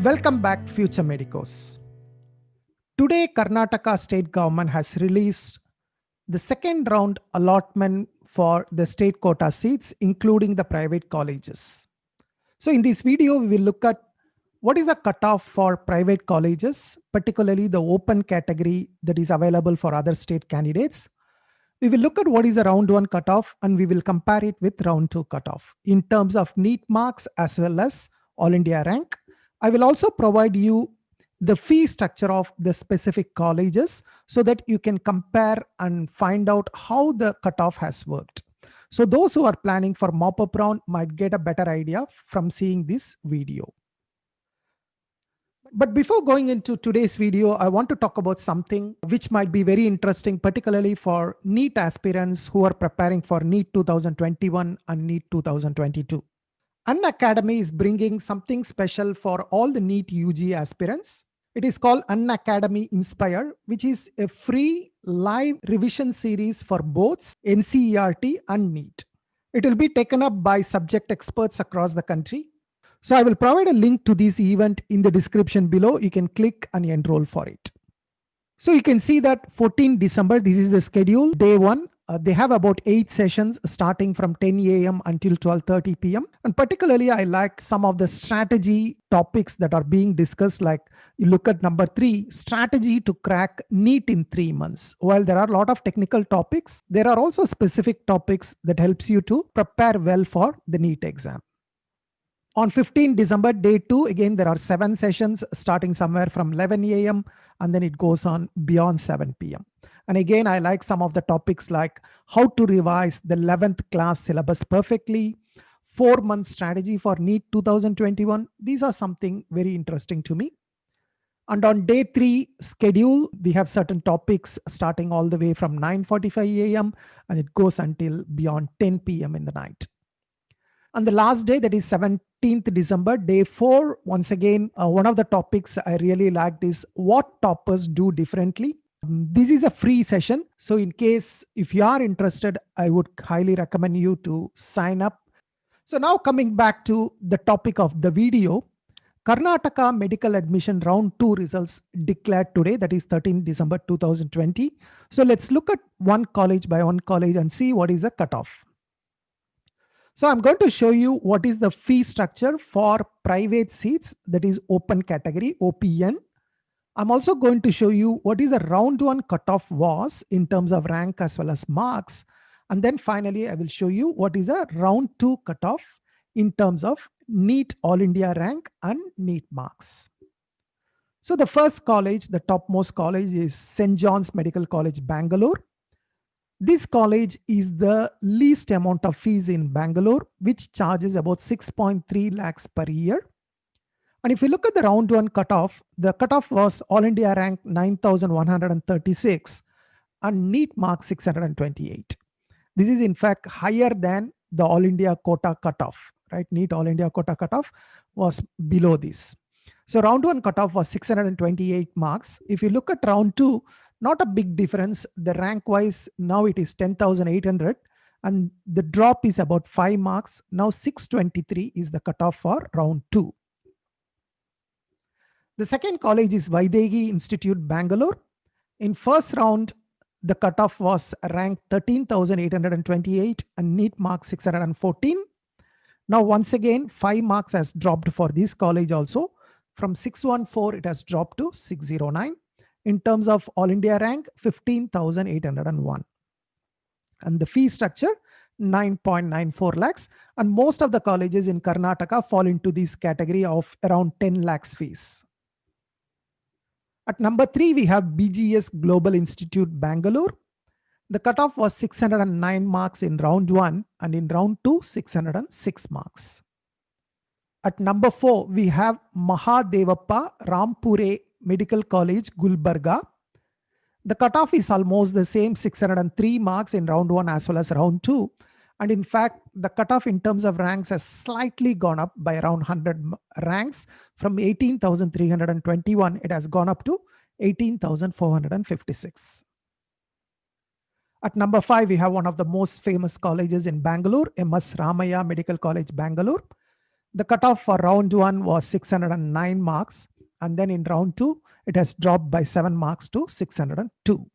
Welcome back, Future Medicos. Today, Karnataka state government has released the second round allotment for the state quota seats, including the private colleges. So in this video, we will look at what is the cutoff for private colleges, particularly the open category that is available for other state candidates. We will look at what is the round one cutoff and we will compare it with round two cutoff in terms of NEET marks as well as All India rank. I will also provide you the fee structure of the specific colleges so that you can compare and find out how the cutoff has worked. So those who are planning for mop-up round might get a better idea from seeing this video. But before going into today's video, I want to talk about something which might be very interesting, particularly for NEET aspirants who are preparing for NEET 2021 and NEET 2022. Unacademy is bringing something special for all the NEET UG aspirants. It is called Unacademy Inspire, which is a free live revision series for both NCERT and NEET. It will be taken up by subject experts across the country. So I will provide a link to this event in the description below. You can click and enroll for it. So you can see that 14 December, this is the schedule, day one. They have about 8 sessions starting from 10 a.m. until 12:30 p.m. And particularly, I like some of the strategy topics that are being discussed. Like you look at number 3, strategy to crack NEET in 3 months. While there are a lot of technical topics, there are also specific topics that helps you to prepare well for the NEET exam. On 15 December, day 2, again, there are 7 sessions starting somewhere from 11 a.m. and then it goes on beyond 7 p.m. And again, I like some of the topics like how to revise the 11th class syllabus perfectly, 4-month strategy for NEET 2021. These are something very interesting to me. And on day 3 schedule, we have certain topics starting all the way from 9:45 a.m. and it goes until beyond 10 p.m. in the night. On the last day, that is 17th December, day 4, once again, one of the topics I really liked is what toppers do differently. This is a free session. So in case if you are interested, I would highly recommend you to sign up. So now coming back to the topic of the video, Karnataka medical admission round 2 results declared today, that is 13th December 2020. So let's look at one college by one college and see what is the cutoff. So I'm going to show you what is the fee structure for private seats, that is open category, OPN. I'm also going to show you what is a round 1 cutoff was in terms of rank as well as marks. And then finally, I will show you what is a round 2 cutoff in terms of NEET All India rank and NEET marks. So the first college, the topmost college is St. John's Medical College, Bangalore. This college is the least amount of fees in Bangalore, which charges about 6.3 lakhs per year. And if you look at the round 1 cutoff, the cutoff was All India rank 9,136 and NEET mark 628. This is in fact higher than the All India quota cutoff, right? NEET All India quota cutoff was below this. So round 1 cutoff was 628 marks. If you look at round 2, not a big difference. The rank wise, now it is 10,800 and the drop is about 5 marks. Now 623 is the cutoff for round 2. The second college is Vaidegi Institute, Bangalore. In first round, the cutoff was ranked 13,828 and NEET mark 614. Now once again, 5 marks has dropped for this college also. From 614, it has dropped to 609. In terms of All India rank, 15,801. And the fee structure, 9.94 lakhs. And most of the colleges in Karnataka fall into this category of around 10 lakhs fees. At number 3, we have BGS Global Institute, Bangalore. The cutoff was 609 marks in round 1 and in round 2, 606 marks. At number 4, we have Mahadevappa Rampure Medical College, Gulbarga. The cutoff is almost the same, 603 marks in round 1 as well as round 2. And in fact, the cutoff in terms of ranks has slightly gone up by around 100 ranks. From 18,321, it has gone up to 18,456. At number 5, we have one of the most famous colleges in Bangalore, MS Ramaya Medical College, Bangalore. The cutoff for round one was 609 marks. And then in round two, it has dropped by 7 marks to 602.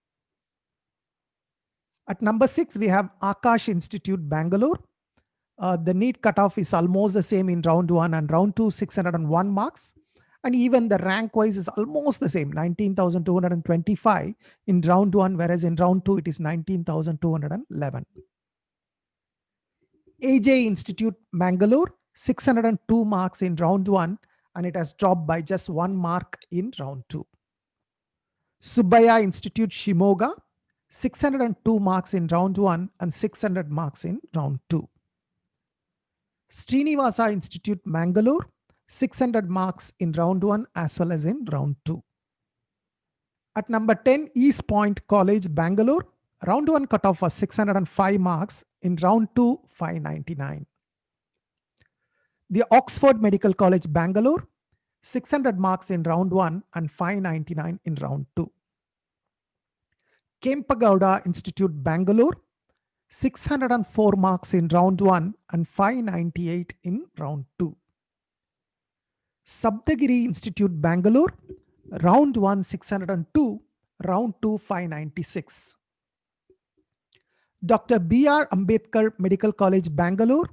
At number 6, we have Akash Institute, Bangalore. The NEET cutoff is almost the same in round one and round two, 601 marks. And even the rank wise is almost the same, 19,225 in round one, whereas in round two, it is 19,211. AJ Institute, Mangalore, 602 marks in round one, and it has dropped by just 1 mark in round two. Subbaya Institute, Shimoga, 602 marks in round one and 600 marks in round two. Srinivasa Institute, Mangalore, 600 marks in round one as well as in round two. At number 10, East Point College, Bangalore, round one cutoff was 605 marks, in round two, 599. The Oxford Medical College, Bangalore, 600 marks in round one and 599 in round two. Kempagowda Institute, Bangalore, 604 marks in round one and 598 in round two. Saptagiri Institute, Bangalore, round one 602, round two 596. Dr. B.R. Ambedkar Medical College, Bangalore,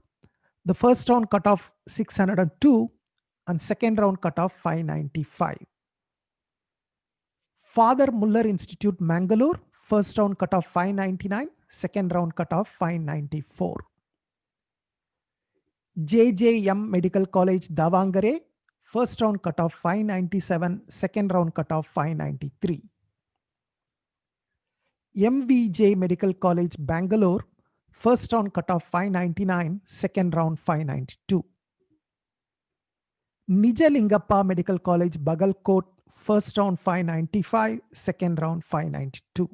the first round cutoff 602 and second round cutoff 595. Father Muller Institute, Mangalore, first round cutoff 599, second round cutoff 594. JJM Medical College, Davangere, first round cutoff 597, second round cutoff 593. MVJ Medical College, Bangalore, first round cutoff 599, second round 592. Nijalingappa Medical College, Bagalkot, first round 595, second round 592.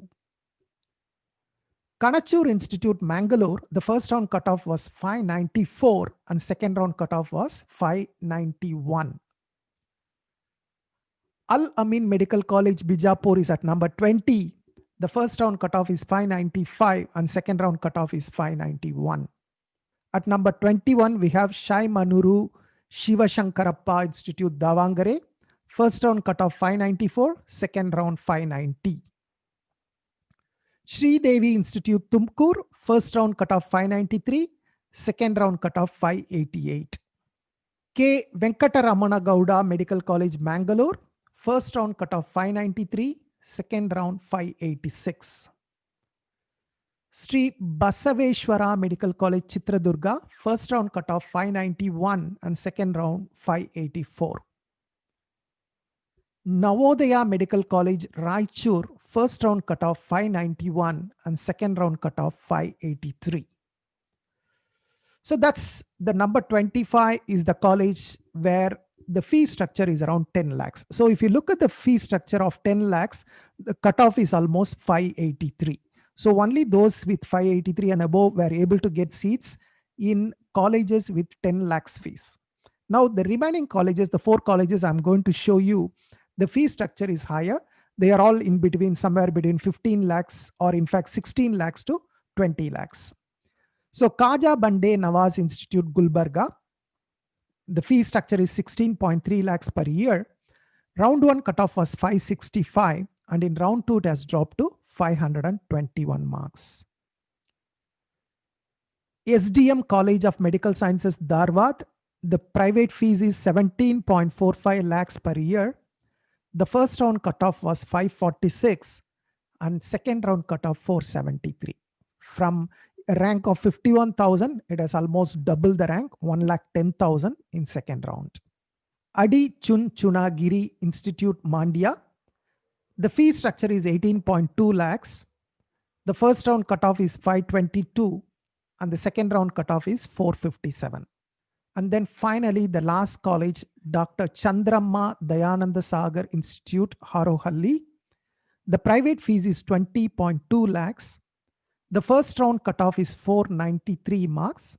Kanachur Institute, Mangalore, the first round cutoff was 594 and second round cutoff was 591. Al Amin Medical College, Bijapur is at number 20. The first round cutoff is 595 and second round cutoff is 591. At number 21, we have Shai Manuru Shivashankarappa Institute, Davangere. First round cutoff 594, second round 590. Sri Devi Institute, Tumkur, first round cutoff 593, second round cutoff 588. K. Venkataramana Gowda Medical College, Mangalore, first round cutoff 593, second round 586. Sri Basaveshwara Medical College, Chitradurga, first round cutoff 591 and second round 584. Navodaya Medical College, Raichur, first round cutoff 591 and second round cutoff 583. So that's the number 25 is the college where the fee structure is around 10 lakhs. So if you look at the fee structure of 10 lakhs, the cutoff is almost 583. So only those with 583 and above were able to get seats in colleges with 10 lakhs fees. Now the remaining colleges, the 4 colleges I'm going to show you, the fee structure is higher. They are all in between, somewhere between 15 lakhs or in fact 16 lakhs to 20 lakhs. So Kaja Bande Nawaz Institute, Gulbarga, the fee structure is 16.3 lakhs per year. Round one cutoff was 565 and in round two it has dropped to 521 marks. SDM College of Medical Sciences, Dharwad, the private fees is 17.45 lakhs per year. The first round cutoff was 546 and second round cutoff 473. From a rank of 51,000, it has almost double the rank, 1,10,000 in second round. Adi Chunchunagiri Institute, Mandya, the fee structure is 18.2 lakhs. The first round cutoff is 522 and the second round cutoff is 457. And then finally, the last college, Dr. Chandramma Dayananda Sagar Institute, Harohalli. The private fees is 20.2 lakhs. The first round cutoff is 493 marks.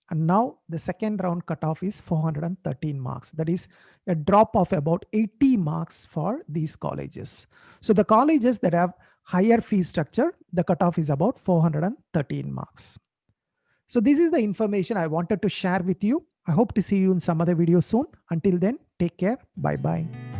And now the second round cutoff is 413 marks. That is a drop of about 80 marks for these colleges. So the colleges that have higher fee structure, the cutoff is about 413 marks. So this is the information I wanted to share with you. I hope to see you in some other video soon. Until then, take care. Bye bye.